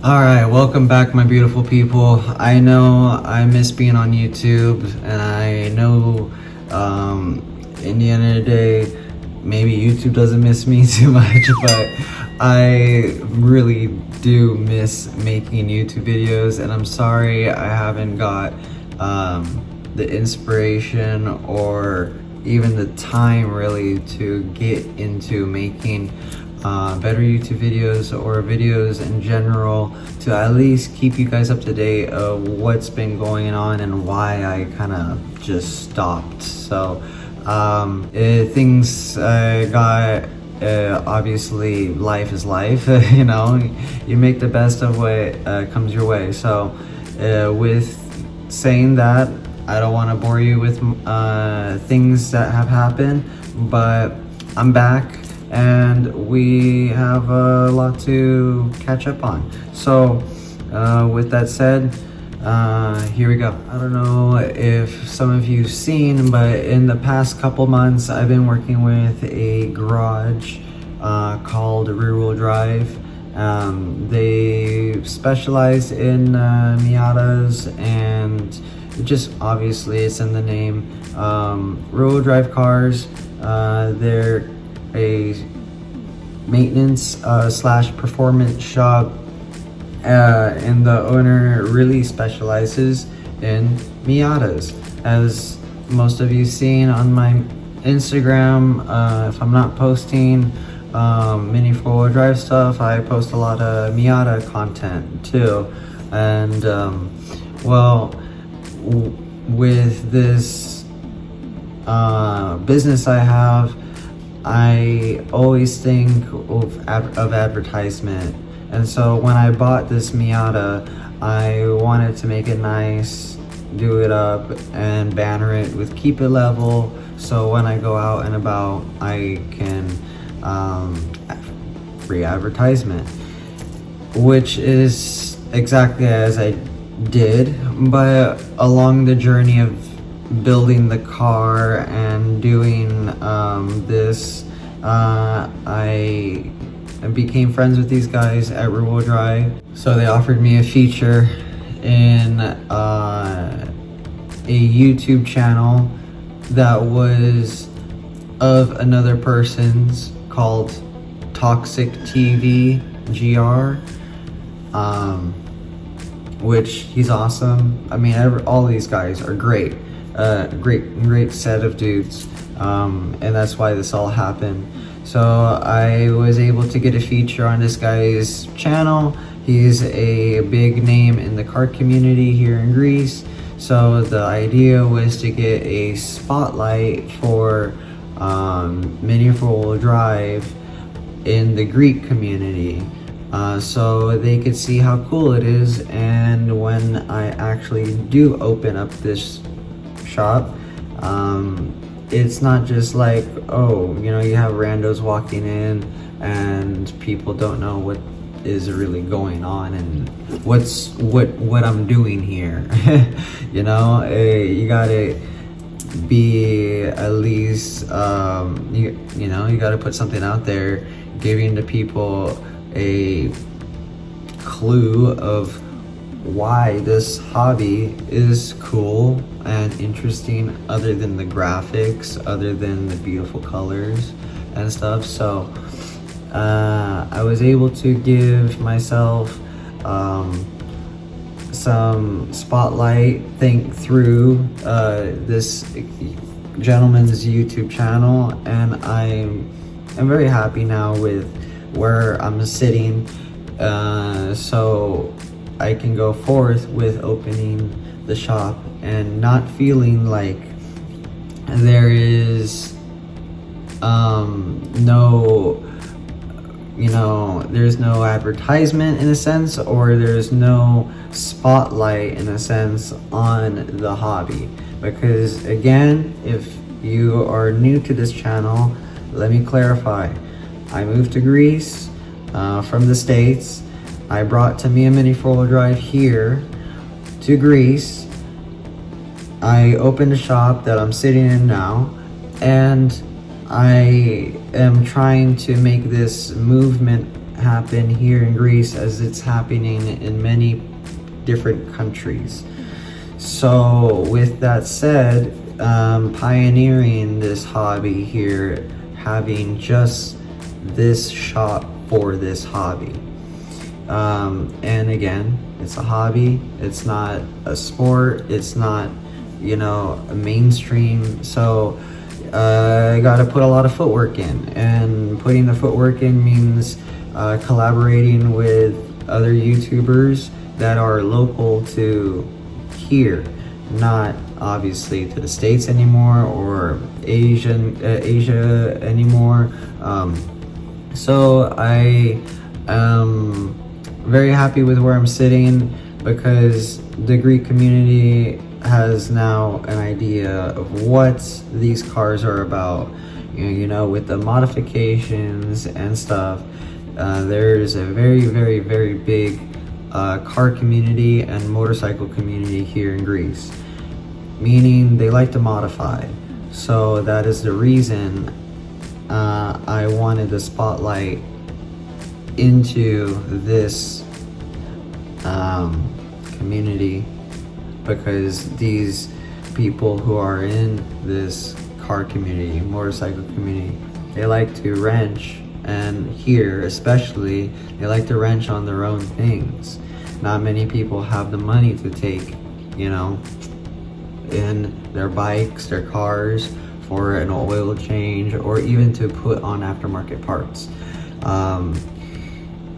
Alright, welcome back, my beautiful people. I know I miss being on YouTube, and I know in the end of the day, maybe YouTube doesn't miss me too much, but I really do miss making YouTube videos, and I'm sorry I haven't got the inspiration or even the time really to get into making better YouTube videos or videos in general, to at least keep you guys up to date of what's been going on and why I kind of just stopped. So things got obviously life is life. You know, you make the best of what comes your way. So with saying that, I don't want to bore you with things that have happened, but I'm back and we have a lot to catch up on. So with that said, here we go. I don't know if some of you've seen, but in the past couple months I've been working with a garage called Rear Wheel Drive. They specialize in Miatas, and just obviously it's in the name. Rear Wheel Drive cars. They're a maintenance slash performance shop, and the owner really specializes in Miatas. As most of you seen on my Instagram, if I'm not posting mini four-wheel drive stuff, I post a lot of Miata content too. And with this business I have, I always think of advertisement. And so when I bought this Miata, I wanted to make it nice, do it up, and banner it with Keep It Level, so when I go out and about, I can free advertisement, which is exactly as I did. But along the journey of building the car and doing this, I became friends with these guys at Rear Wheel Drive. So they offered me a feature in a YouTube channel that was of another person's, called Toxic TV GR, which he's awesome. I mean, all these guys are great. Great set of dudes, and that's why this all happened. So I was able to get a feature on this guy's channel. He's a big name in the car community here in Greece. So the idea was to get a spotlight for mini four-wheel drive in the Greek community, so they could see how cool it is. And when I actually do open up this shop, it's not just like, oh, you know, you have randos walking in and people don't know what is really going on and what I'm doing here. You know, you gotta be at least you know, you gotta put something out there, giving the people a clue of why this hobby is cool and interesting, other than the graphics, other than the beautiful colors and stuff. So I was able to give myself some spotlight through this gentleman's YouTube channel, and I'm very happy now with where I'm sitting, so I can go forth with opening the shop and not feeling like there is there's no advertisement in a sense, or there's no spotlight in a sense on the hobby. Because again, if you are new to this channel, let me clarify. I moved to Greece from the States. I brought Tamiya Mini 4-wheel drive here to Greece. I opened a shop that I'm sitting in now, and I am trying to make this movement happen here in Greece as it's happening in many different countries. So with that said, pioneering this hobby here, having just this shop for this hobby. And again, it's a hobby, it's not a sport, it's not, you know, a mainstream. So I gotta put a lot of footwork in, and putting the footwork in means collaborating with other YouTubers that are local to here, not obviously to the States anymore or Asia anymore. So I am very happy with where I'm sitting, because the Greek community has now an idea of what these cars are about. You know, with the modifications and stuff, there's a very, very, very big car community and motorcycle community here in Greece, meaning they like to modify. So that is the reason I wanted the spotlight into this community, because these people who are in this car community, motorcycle community, they like to wrench, and here especially, they like to wrench on their own things. Not many people have the money to take, you know, in their bikes, their cars, for an oil change, or even to put on aftermarket parts.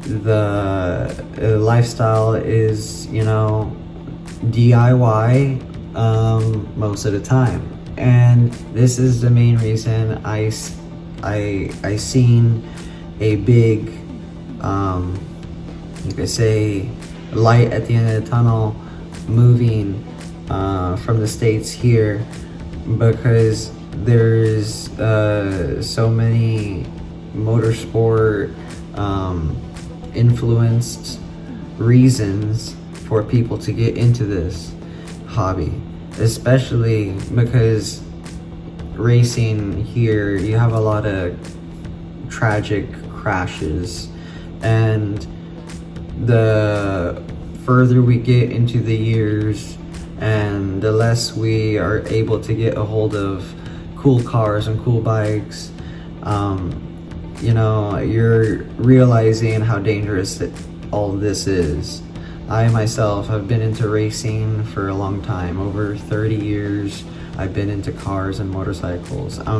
The lifestyle is, you know, DIY most of the time, and this is the main reason I seen a big, you could say, light at the end of the tunnel moving from the States here, because there's so many motorsport influenced reasons for people to get into this hobby, especially because racing here, you have a lot of tragic crashes, and the further we get into the years and the less we are able to get a hold of cool cars and cool bikes, you know, you're realizing how dangerous all this is. I myself have been into racing for a long time, over 30 years. I've been into cars and motorcycles. I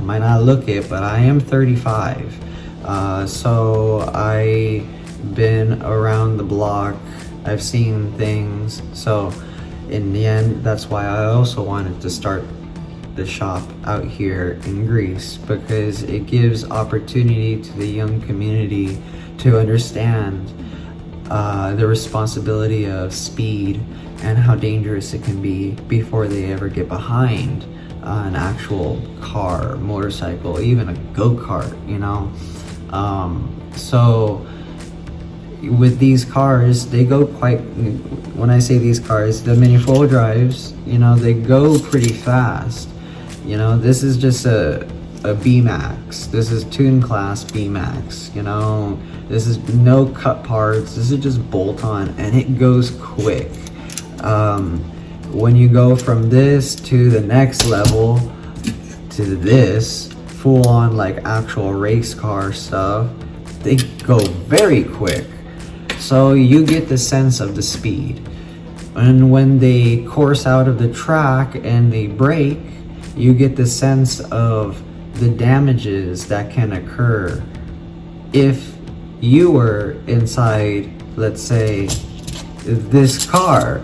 might not look it, but I am 35. So I've been around the block. I've seen things. So in the end, that's why I also wanted to start the shop out here in Greece, because it gives opportunity to the young community to understand the responsibility of speed and how dangerous it can be before they ever get behind an actual car, motorcycle, even a go-kart, you know. So with these cars, they go quite, when I say these cars, the mini four drives, you know, they go pretty fast. You know, this is just a B-Max. This is tune class B-Max, you know. This is no cut parts. This is just bolt on, and it goes quick. When you go from this to the next level, to this, full on like actual race car stuff, they go very quick. So you get the sense of the speed. And when they course out of the track and they brake, you get the sense of the damages that can occur if you were inside, let's say, this car.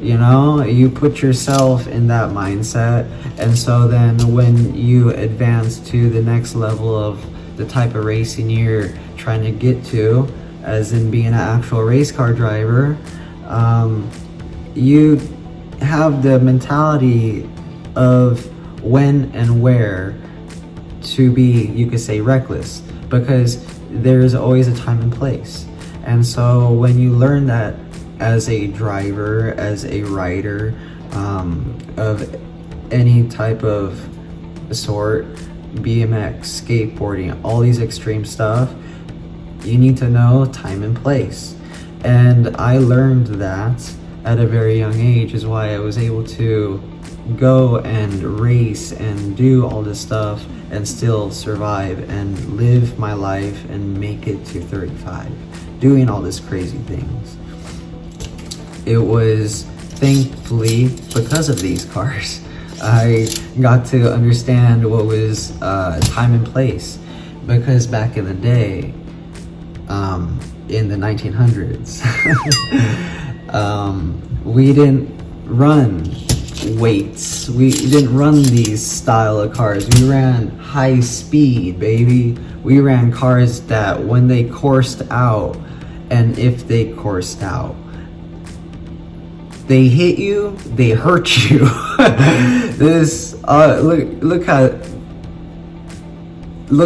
You know, you put yourself in that mindset, and so then when you advance to the next level of the type of racing you're trying to get to, as in being an actual race car driver, you have the mentality of when and where to be, you could say, reckless, because there's always a time and place. And so when you learn that as a driver, as a rider of any type of sort, BMX, skateboarding, all these extreme stuff, you need to know time and place. And I learned that at a very young age, is why I was able to go and race and do all this stuff and still survive and live my life and make it to 35, doing all these crazy things. It was thankfully because of these cars I got to understand what was time and place, because back in the day, in the 1900s, we didn't run weights. We didn't run these style of cars. We ran high speed, baby. We ran cars that when they coursed out, and if they coursed out, they hit you, they hurt you. This look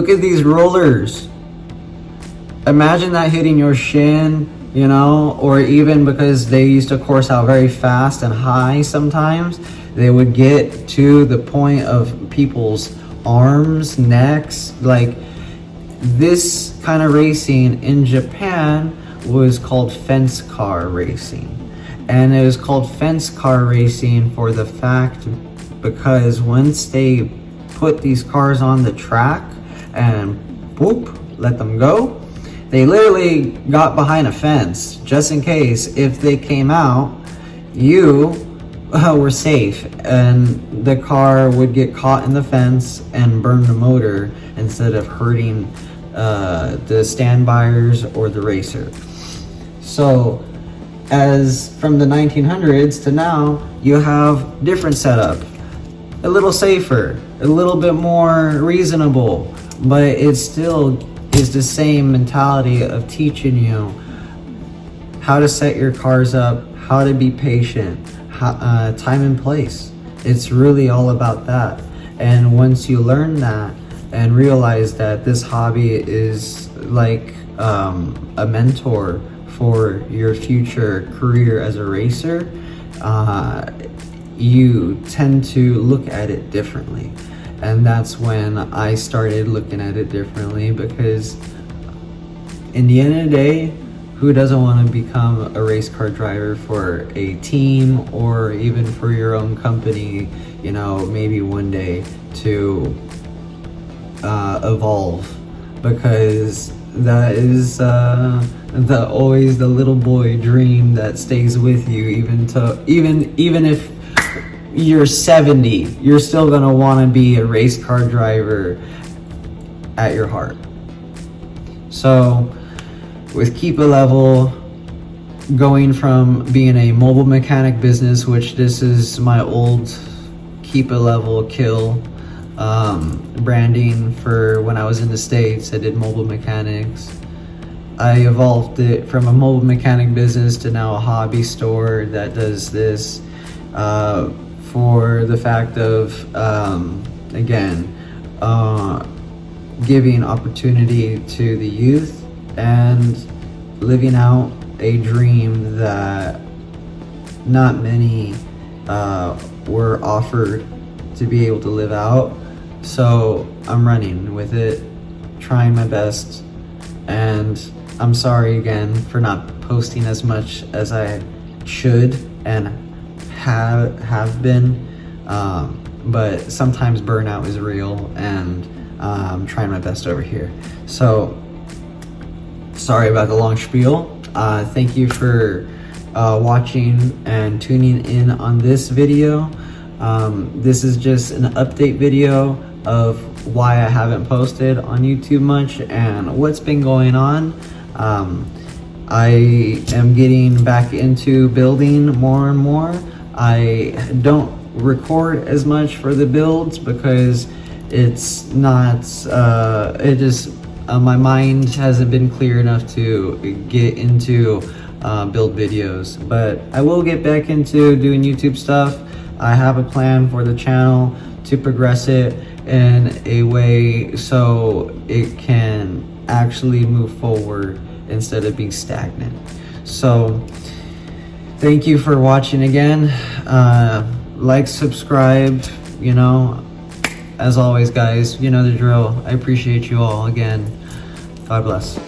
at these rollers. Imagine that hitting your shin, you know, or even because they used to course out very fast and high sometimes, they would get to the point of people's arms, necks. Like, this kind of racing in Japan was called fence car racing. And it was called fence car racing for the fact because once they put these cars on the track and whoop, let them go, they literally got behind a fence just in case if they came out, you were safe, and the car would get caught in the fence and burn the motor instead of hurting the standbyers or the racer. So as from the 1900s to now, you have different setup, a little safer, a little bit more reasonable, but it still is the same mentality of teaching you how to set your cars up, how to be patient, time and place. It's really all about that. And once you learn that and realize that this hobby is like a mentor for your future career as a racer, you tend to look at it differently. And that's when I started looking at it differently, because in the end of the day, who doesn't want to become a race car driver for a team or even for your own company, you know, maybe one day to evolve, because that is always the little boy dream that stays with you, even if you're 70, you're still gonna want to be a race car driver at your heart. So with Keep It Level, going from being a mobile mechanic business, which this is my old Keep It Level Kill branding for when I was in the States, I did mobile mechanics. I evolved it from a mobile mechanic business to now a hobby store that does this for the fact of, again, giving opportunity to the youth and living out a dream that not many were offered to be able to live out. So I'm running with it, trying my best, and I'm sorry again for not posting as much as I should and have been, but sometimes burnout is real, and I'm trying my best over here. So sorry about the long spiel. Thank you for watching and tuning in on this video. This is just an update video of why I haven't posted on YouTube much and what's been going on. I am getting back into building more and more. I don't record as much for the builds because it's not, my mind hasn't been clear enough to get into build videos, but I will get back into doing YouTube stuff. I have a plan for the channel to progress it in a way so it can actually move forward instead of being stagnant. So thank you for watching again. Like, subscribe, you know, as always guys, you know the drill. I appreciate you all again. God bless.